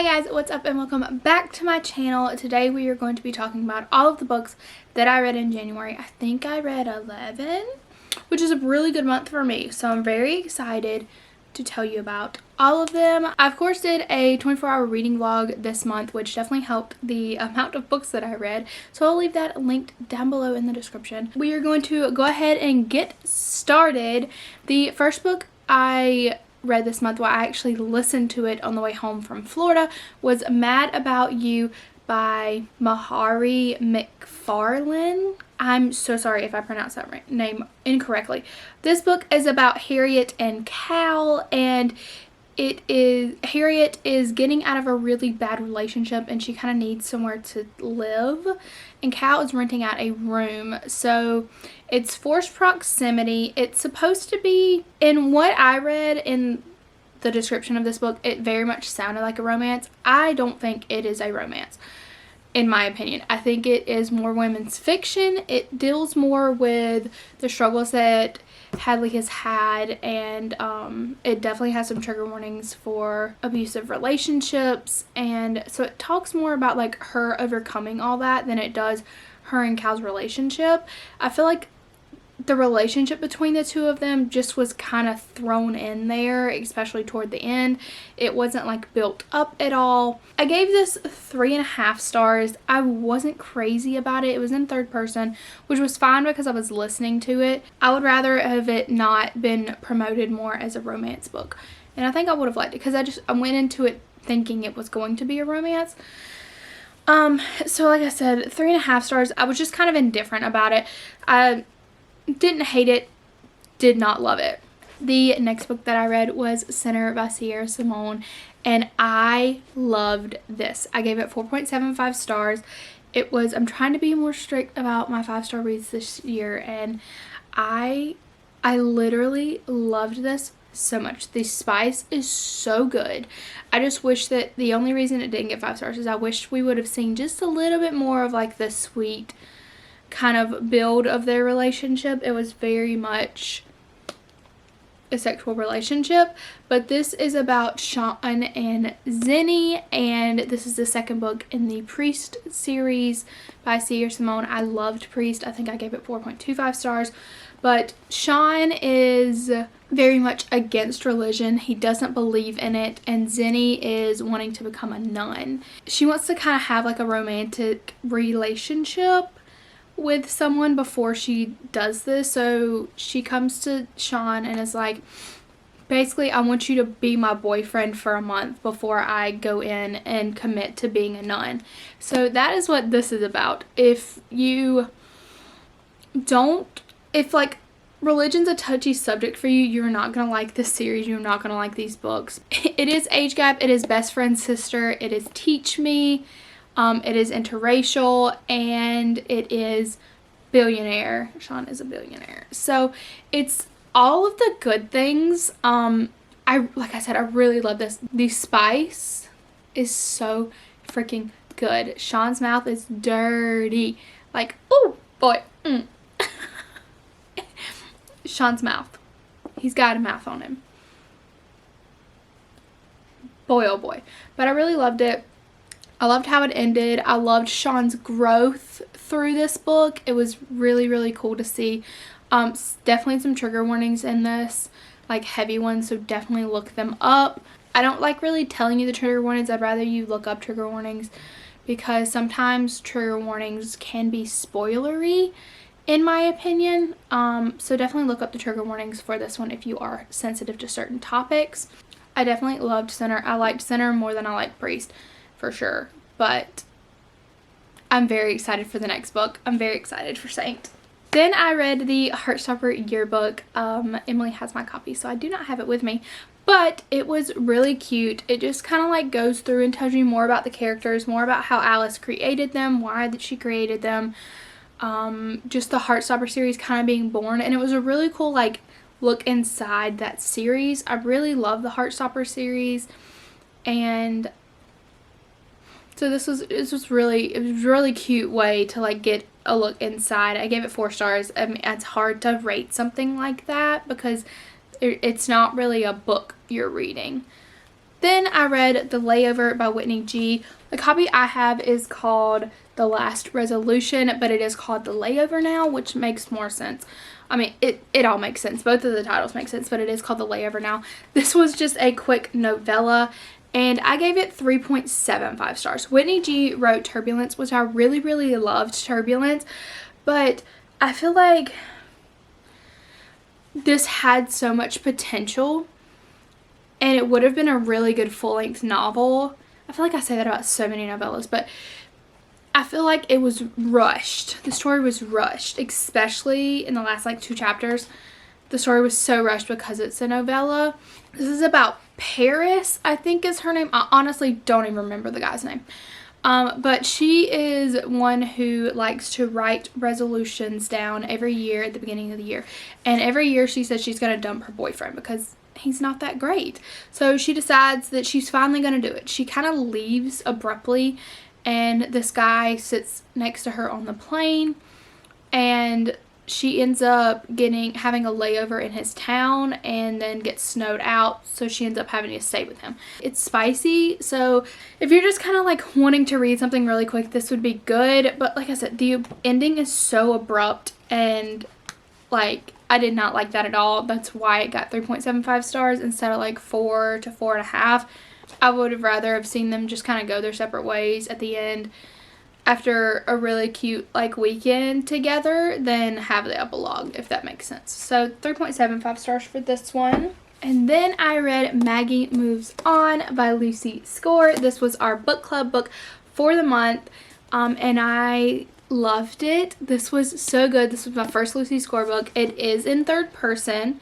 Hi guys, what's up and welcome back to my channel. Today we are going to be talking about all of the books that I read in January. I think I read 11, which is a really good month for me. So I'm very excited to tell you about all of them. I of course did a 24-hour reading vlog this month, which definitely helped the amount of books that I read. So I'll leave that linked down below in the description. We are going to go ahead and get started. The first book I read this month, I actually listened to it on the way home from Florida, was Mad About You by Mahari McFarlane. I'm so sorry if I pronounced that name incorrectly. This book is about Harriet and Cal, and Harriet is getting out of a really bad relationship and she kind of needs somewhere to live, and Cal is renting out a room. So it's forced proximity. It's supposed to be, in what I read in the description of this book, it very much sounded like a romance. I don't think it is a romance, in my opinion. I think it is more women's fiction. It deals more with the struggles that Hadley has had, and it definitely has some trigger warnings for abusive relationships, and so it talks more about like her overcoming all that than it does her and Cal's relationship. I feel like the relationship between the two of them just was kind of thrown in there, especially toward the end. It wasn't like built up at all. I gave this 3.5 stars. I wasn't crazy about it. It was in third person, which was fine because I was listening to it. I would rather have it not been promoted more as a romance book, and I think I would have liked it because I went into it thinking it was going to be a romance. So like I said, 3.5 stars. I was just kind of indifferent about it. I didn't hate it, did not love it. The next book that I read was Sinner by Sierra Simone, and I loved this. I gave it 4.75 stars. It was, I'm trying to be more strict about my 5-star reads this year, and I literally loved this so much. The spice is so good. I just wish that the only reason it didn't get 5 stars is I wish we would have seen just a little bit more of like the sweet kind of build of their relationship. It was very much a sexual relationship, but this is about Sean and Zenny, and this is the second book in the Priest series by Sierra Simone. I loved Priest. I think I gave it 4.25 stars, but Sean is very much against religion. He doesn't believe in it, and Zenny is wanting to become a nun. She wants to kind of have like a romantic relationship with someone before she does this. So she comes to Sean and is like, basically, I want you to be my boyfriend for a month before I go in and commit to being a nun. So that is what this is about. If like religion's a touchy subject for you, you're not gonna like this series, you're not gonna like these books. It is age gap, it is best friend sister, it is teach me, it is interracial, and it is billionaire. Sean is a billionaire. So it's all of the good things. Like I said, I really love this. The spice is so freaking good. Sean's mouth is dirty. Like, oh boy. Sean's mouth. He's got a mouth on him. Boy, oh boy. But I really loved it. I loved how it ended. I loved Sean's growth through this book. It was really, really cool to see. Definitely some trigger warnings in this, like heavy ones, so definitely look them up. I don't like really telling you the trigger warnings. I'd rather you look up trigger warnings because sometimes trigger warnings can be spoilery, in my opinion. So definitely look up the trigger warnings for this one if you are sensitive to certain topics. I definitely loved Sinner. I liked Sinner more than I liked Priest, for sure, but I'm very excited for the next book. I'm very excited for Saint. Then I read the Heartstopper Yearbook. Emily has my copy, so I do not have it with me, but it was really cute. It just kind of like goes through and tells you more about the characters, more about how Alice created them, why that she created them, just the Heartstopper series kind of being born, and it was a really cool like look inside that series. I really love the Heartstopper series, and so it was really cute way to like get a look inside. I gave it 4 stars. I mean, it's hard to rate something like that because it's not really a book you're reading. Then I read The Layover by Whitney G. The copy I have is called The Last Resolution, but it is called The Layover now, which makes more sense. I mean, it all makes sense. Both of the titles make sense, but it is called The Layover now. This was just a quick novella, and I gave it 3.75 stars. Whitney G wrote Turbulence, which I really, really loved Turbulence, but I feel like this had so much potential, and it would have been a really good full-length novel. I feel like I say that about so many novellas, but I feel like it was rushed. The story was rushed, especially in the last like 2 chapters. The story was so rushed because it's a novella. This is about Paris, I think is her name. I honestly don't even remember the guy's name. But she is one who likes to write resolutions down every year at the beginning of the year. And every year she says she's going to dump her boyfriend because he's not that great. So she decides that she's finally going to do it. She kind of leaves abruptly, and this guy sits next to her on the plane, and she ends up having a layover in his town and then gets snowed out, so she ends up having to stay with him. It's spicy, so if you're just kind of like wanting to read something really quick, this would be good. But like I said, the ending is so abrupt, and like I did not like that at all. That's why it got 3.75 stars instead of like 4 to 4.5. I would have rather have seen them just kind of go their separate ways at the end after a really cute like weekend together than have the epilogue, if that makes sense. So 3.75 stars for this one. And then I read Maggie Moves On by Lucy Score. This was our book club book for the month, and I loved it. This was so good. This was my first Lucy Score book. It is in third person,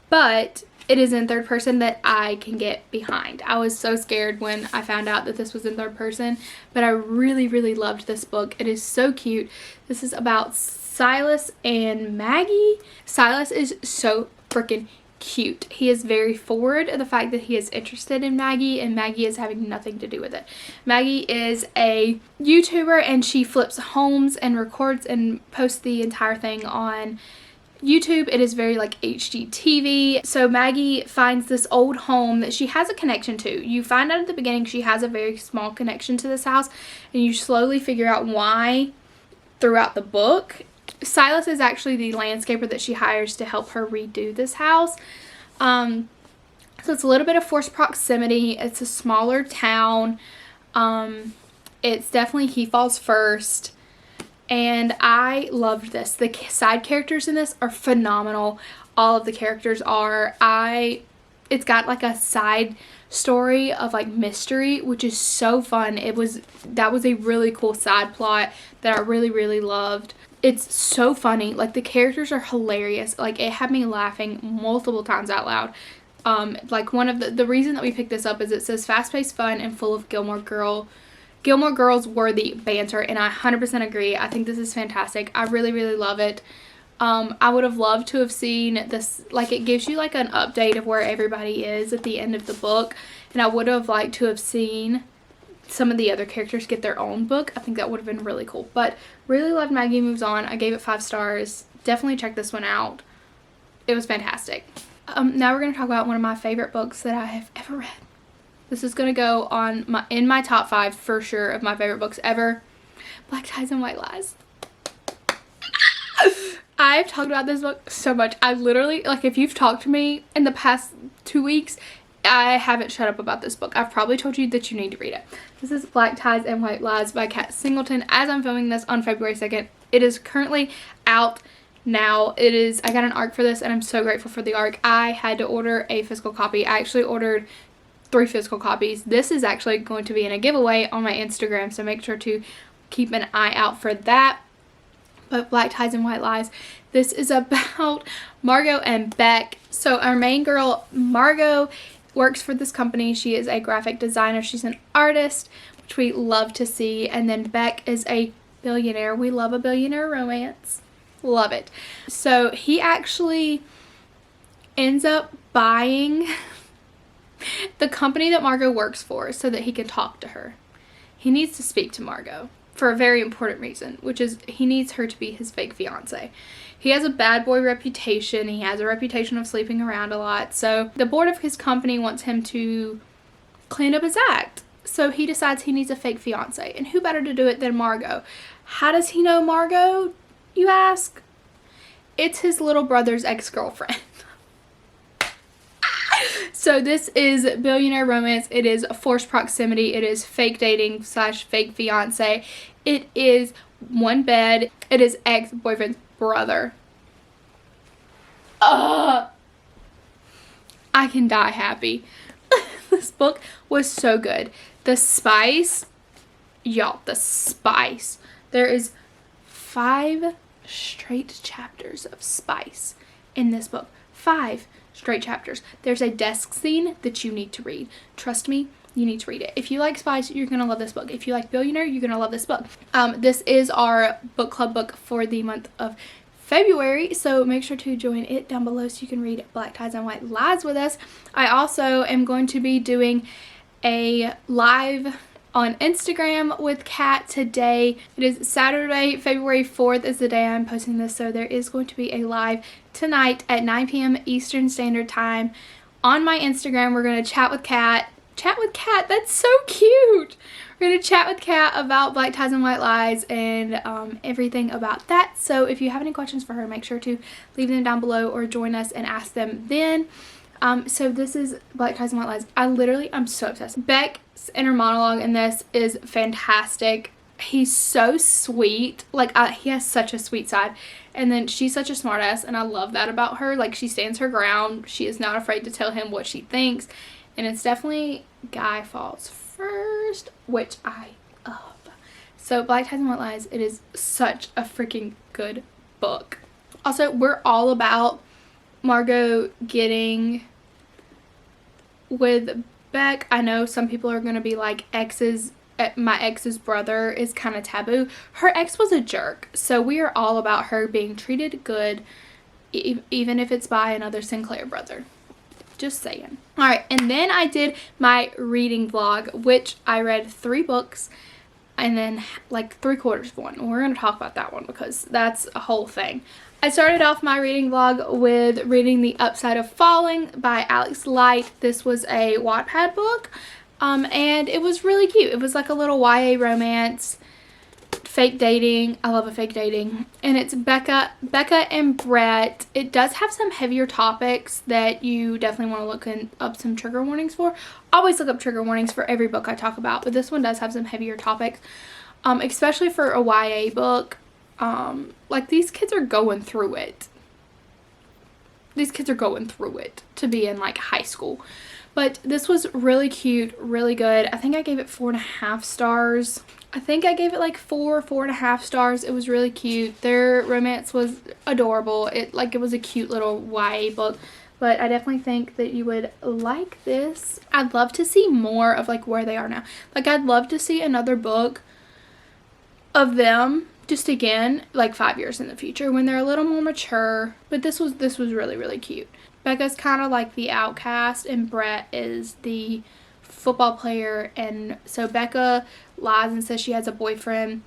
but it is in third person that I can get behind. I was so scared when I found out that this was in third person, but I really, really loved this book. It is so cute. This is about Silas and Maggie. Silas is so freaking cute. He is very forward of the fact that he is interested in Maggie, and Maggie is having nothing to do with it. Maggie is a YouTuber, and she flips homes and records and posts the entire thing on YouTube. It is very like HGTV. So Maggie finds this old home that she has a connection to. You find out at the beginning she has a very small connection to this house, and you slowly figure out why throughout the book. Silas is actually the landscaper that she hires to help her redo this house. So it's a little bit of forced proximity. It's a smaller town. It's definitely He Falls First. And I loved this. The side characters in this are phenomenal. All of the characters are. It's got like a side story of like mystery, which is so fun. That was a really cool side plot that I really, really loved. It's so funny. Like the characters are hilarious. Like it had me laughing multiple times out loud. Like one of the reason that we picked this up is it says fast-paced, fun, and full of Gilmore Girls worthy banter, and I 100% agree. I think this is fantastic. I really, really love it. I would have loved to have seen this, like it gives you like an update of where everybody is at the end of the book, and I would have liked to have seen some of the other characters get their own book. I think that would have been really cool. But really loved Maggie Moves On. I gave it 5 stars. Definitely check this one out. It was fantastic. Now we're going to talk about one of my favorite books that I have ever read. This is going to go on in my top 5 for sure of my favorite books ever. Black Ties and White Lies. I've talked about this book so much. I literally, like if you've talked to me in the past 2 weeks, I haven't shut up about this book. I've probably told you that you need to read it. This is Black Ties and White Lies by Kat Singleton. As I'm filming this on February 2nd, it is currently out now. I got an ARC for this, and I'm so grateful for the ARC. I had to order a physical copy. I actually ordered 3 physical copies. This is actually going to be in a giveaway on my Instagram, so make sure to keep an eye out for that. But Black Ties and White Lies, this is about Margot and Beck. So our main girl, Margot, works for this company. She is a graphic designer. She's an artist, which we love to see. And then Beck is a billionaire. We love a billionaire romance. Love it. So he actually ends up buying the company that Margot works for so that he can talk to her. He needs to speak to Margot for a very important reason, which is he needs her to be his fake fiance. He has a bad boy reputation. He has a reputation of sleeping around a lot. So the board of his company wants him to clean up his act. So he decides he needs a fake fiance, and who better to do it than Margot? How does he know Margot, you ask? It's his little brother's ex-girlfriend. So this is billionaire romance. It is forced proximity. It is fake dating / fake fiance. It is one bed. It is ex-boyfriend's brother. I can die happy. This book was so good. The spice, y'all, the spice. There is 5 straight chapters of spice in this book. 5 straight chapters. There's a desk scene that you need to read. Trust me, you need to read it. If you like spice, you're gonna love this book. If you like billionaire, you're gonna love this book. This is our book club book for the month of February, so make sure to join it down below so you can read Black Ties and White Lies with us. I also am going to be doing a live on Instagram with Kat today. It is Saturday, February 4th is the day I'm posting this, so there is going to be a live tonight at 9 p.m. Eastern Standard Time on my Instagram. We're going to chat with Kat. That's so cute. We're going to chat with Kat about Black Ties and White Lies and everything about that. So if you have any questions for her, make sure to leave them down below or join us and ask them then. So this is Black Ties and White Lies. I'm so obsessed. Beck's inner monologue in this is fantastic. He's so sweet. Like, he has such a sweet side. And then she's such a smartass, and I love that about her. Like, she stands her ground. She is not afraid to tell him what she thinks. And it's definitely Guy Fawkes first, which I love. So Black Ties and White Lies, it is such a freaking good book. Also, we're all about Margot getting with Beck. I know some people are going to be like, my ex's brother is kind of taboo. Her ex was a jerk, so we are all about her being treated good, even if it's by another Sinclair brother. Just saying. Alright, and then I did my reading vlog, which I read 3 books and then like 3/4 of one. We're going to talk about that one because that's a whole thing. I started off my reading vlog with reading The Upside of Falling by Alex Light. This was a Wattpad book, and it was really cute. It was like a little YA romance, fake dating. I love a fake dating. And it's Becca and Brett. It does have some heavier topics that you definitely want to look up some trigger warnings for. I always look up trigger warnings for every book I talk about, but this one does have some heavier topics, especially for a YA book. Like, these kids are going through it. These kids are going through it to be in like high school. But this was really cute, really good. I think I gave it 4.5 stars. I think I gave it like 4.5 stars. It was really cute. Their romance was adorable. It was a cute little YA book. But I definitely think that you would like this. I'd love to see more of like where they are now. Like, I'd love to see another book of them just again like 5 years in the future when they're a little more mature. But this was really, really cute. Becca's kind of like the outcast and Brett is the football player, and so Becca lies and says she has a boyfriend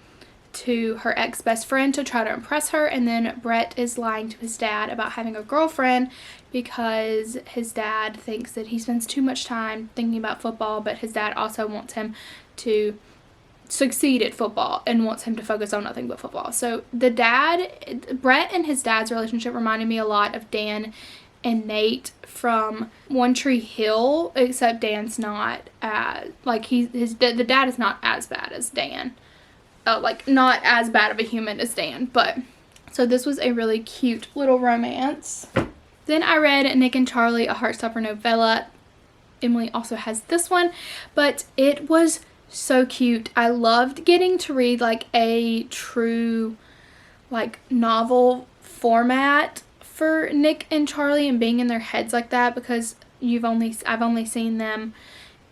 to her ex-best friend to try to impress her, and then Brett is lying to his dad about having a girlfriend because his dad thinks that he spends too much time thinking about football, but his dad also wants him to succeed at football and wants him to focus on nothing but football. So Brett and his dad's relationship reminded me a lot of Dan and Nate from One Tree Hill, except Dan's not the dad is not as bad as Dan. Like, not as bad of a human as Dan, but so this was a really cute little romance. Then I read Nick and Charlie, a Heartstopper novella. Emily also has this one, but it was so cute. I loved getting to read like a true like novel format for Nick and Charlie and being in their heads like that, because I've only seen them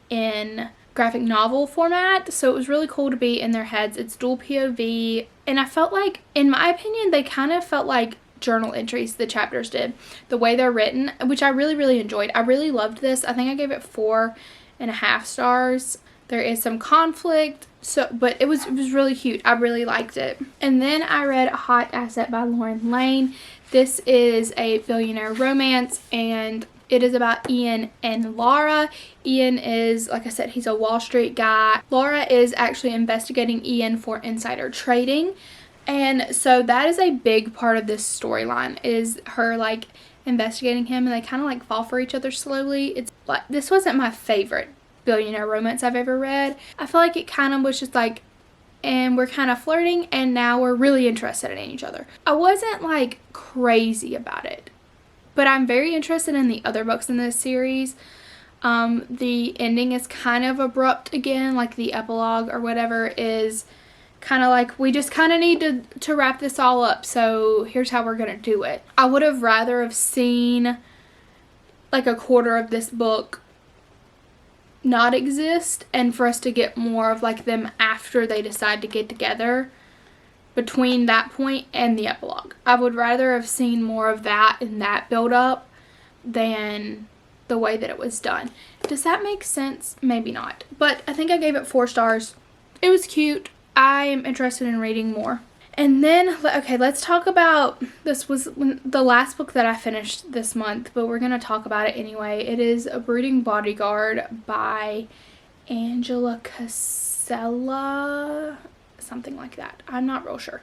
in graphic novel format, so it was really cool to be in their heads. It's dual POV, and I felt like, in my opinion, they kind of felt like journal entries, the chapters did, the way they're written, which I really, really enjoyed. I really loved this. I think I gave it 4.5 stars. There is some conflict, but it was really cute. I really liked it. And then I read Hot Asset by Lauren Lane. This is a billionaire romance, and It is about Ian and Laura. Ian is, like I said, he's a Wall Street guy. Laura is actually investigating Ian for insider trading. And so that is a big part of this storyline, is her like investigating him, and they kind of like fall for each other slowly. It's like, this wasn't my favorite billionaire romance I've ever read. I feel like it kind of was just like, and we're kind of flirting and now we're really interested in each other. I wasn't like crazy about it, but I'm very interested in the other books in this series. The ending is kind of abrupt again, like the epilogue or whatever is kind of like, we just kind of need to wrap this all up, so here's how we're gonna do it. I would have rather have seen like a quarter of this book not exist, and for us to get more of like them after they decide to get together, between that point and the epilogue. I would rather have seen more of that and that build up than the way that it was done. Does that make sense? Maybe not, but I think I gave it 4 stars. It was cute. I am interested in reading more. And then, okay, let's talk about, this was the last book that I finished this month, but we're going to talk about it anyway. It is A Brooding Bodyguard by Angela Casella, something like that. I'm not real sure.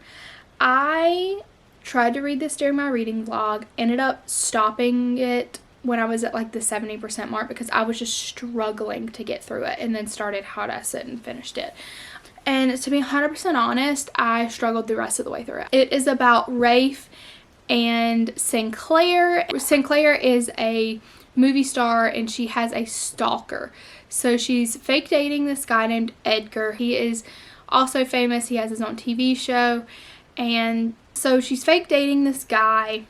I tried to read this during my reading vlog, ended up stopping it when I was at like the 70% mark because I was just struggling to get through it, and then started How to Sit and finished it. And to be 100% honest, I struggled the rest of the way through it. It is about Rafe and Sinclair. Sinclair is a movie star and she has a stalker. So she's fake dating this guy named Edgar. He is also famous. He has his own TV show. And so she's fake dating this guy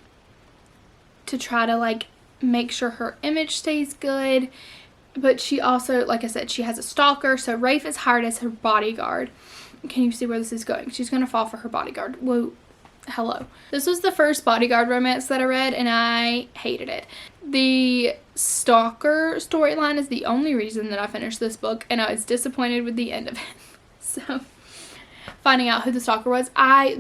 to try to like make sure her image stays good. But she also, like I said, she has a stalker. So Rafe is hired as her bodyguard. Can you see where this is going? She's going to fall for her bodyguard. Whoa. Hello. This was the first Bodyguard romance that I read, and I hated it. The stalker storyline is the only reason that I finished this book, and I was disappointed with the end of it. So, finding out who the stalker was, I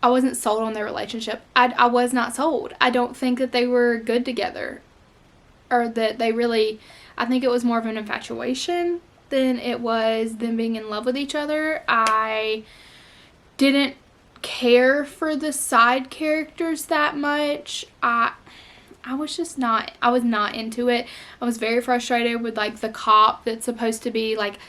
wasn't sold on their relationship. I was not sold. I don't think that they were good together. Or that they really, I think it was more of an infatuation than it was them being in love with each other. I didn't care for the side characters that much. I was not into it. I was very frustrated with like the cop that's supposed to be like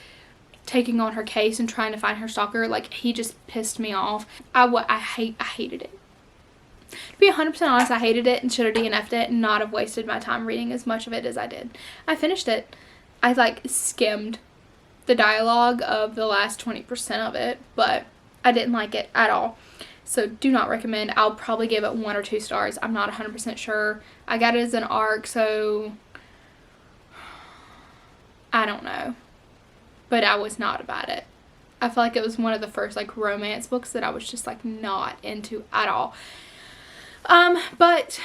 taking on her case and trying to find her stalker. Like, he just pissed me off. I hated it. To be 100% honest, I hated it and should have DNF'd it and not have wasted my time reading as much of it as I did. I finished it. I like skimmed the dialogue of the last 20% of it, but I didn't like it at all. So do not recommend. I'll probably give it 1 or 2 stars. I'm not 100% sure. I got it as an ARC, so I don't know. But I was not about it. I feel like it was one of the first like romance books that I was just like not into at all. But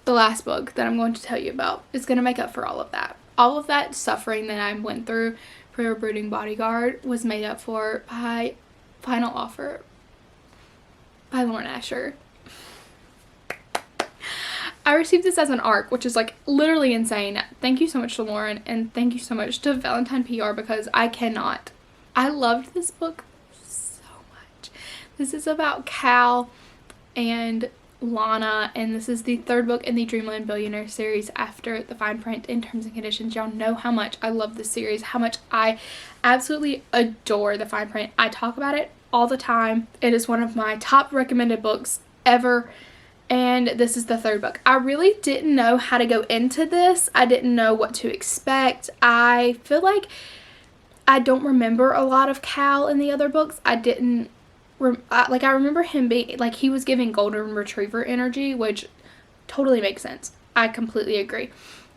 the last book that I'm going to tell you about is going to make up for all of that. All of that suffering that I went through for A Brooding Bodyguard was made up for by Final Offer by Lauren Asher. I received this as an ARC, which is like literally insane. Thank you so much to Lauren, and thank you so much to Valentine PR, because I cannot. I loved this book so much. This is about Cal and Lana, and this is the 3rd book in the Dreamland Billionaire series after the fine print and terms and conditions. Y'all know how much I love this series, how much I absolutely adore the fine print. I talk about it all the time. It is one of my top recommended books ever, and this is the 3rd book. I really didn't know how to go into this. I didn't know what to expect. I feel like I don't remember a lot of Cal in the other books. I remember him being like, he was giving golden retriever energy, which totally makes sense. I completely agree.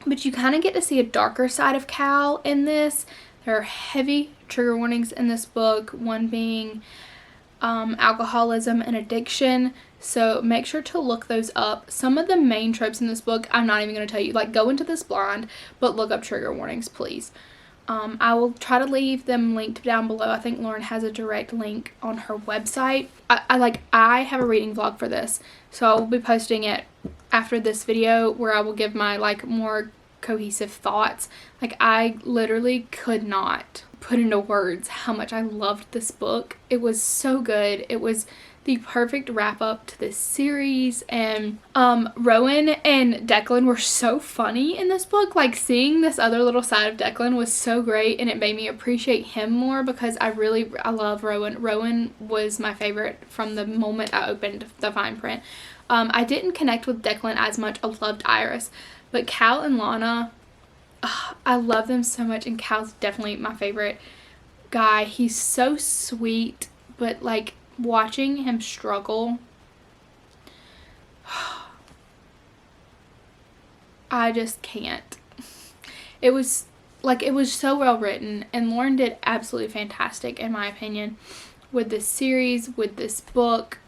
But you kind of get to see a darker side of Cal in this. There are heavy trigger warnings in this book, one being alcoholism and addiction. So make sure to look those up. Some of the main tropes in this book, I'm not even going to tell you. Like, go into this blind, but look up trigger warnings, please. I will try to leave them linked down below. I think Lauren has a direct link on her website. I have a reading vlog for this, so I will be posting it after this video where I will give my like more cohesive thoughts. Like, I literally could not put into words how much I loved this book. It was so good. It was the perfect wrap up to this series, and Rowan and Declan were so funny in this book. Like, seeing this other little side of Declan was so great, and it made me appreciate him more because I love Rowan. Rowan was my favorite from the moment I opened the fine print. I didn't connect with Declan as much. I loved Iris, but Cal and Lana, I love them so much, and Cal's definitely my favorite guy. He's so sweet, but like, watching him struggle, I just can't. It was so well written, and Lauren did absolutely fantastic in my opinion with this series, with this book.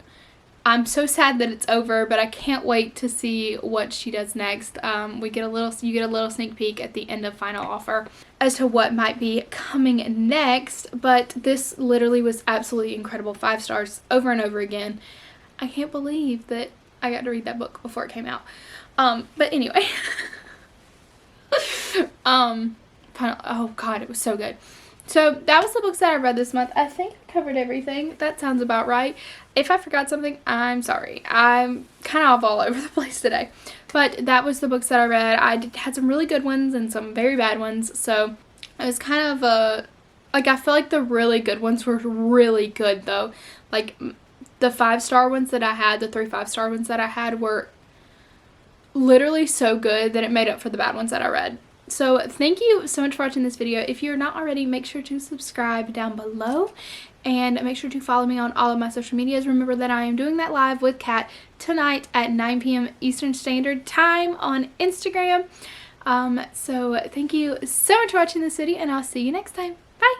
I'm so sad that it's over, but I can't wait to see what she does next. You get a little sneak peek at the end of Final Offer as to what might be coming next, but this literally was absolutely incredible. 5 stars over and over again. I can't believe that I got to read that book before it came out. But anyway. Oh god, it was so good. So that was the books that I read this month. I think I covered everything. That sounds about right. If I forgot something, I'm sorry. I'm kind of all over the place today. But that was the books that I read. I had some really good ones and some very bad ones. So it was kind of like, I feel like the really good ones were really good though. Like, the 5-star ones that I had, the 3 5-star ones that I had were literally so good that it made up for the bad ones that I read. So thank you so much for watching this video. If you're not already, make sure to subscribe down below, and make sure to follow me on all of my social medias. Remember that I am doing that live with Kat tonight at 9 p.m. Eastern Standard Time on Instagram. So thank you so much for watching this video, and I'll see you next time. Bye!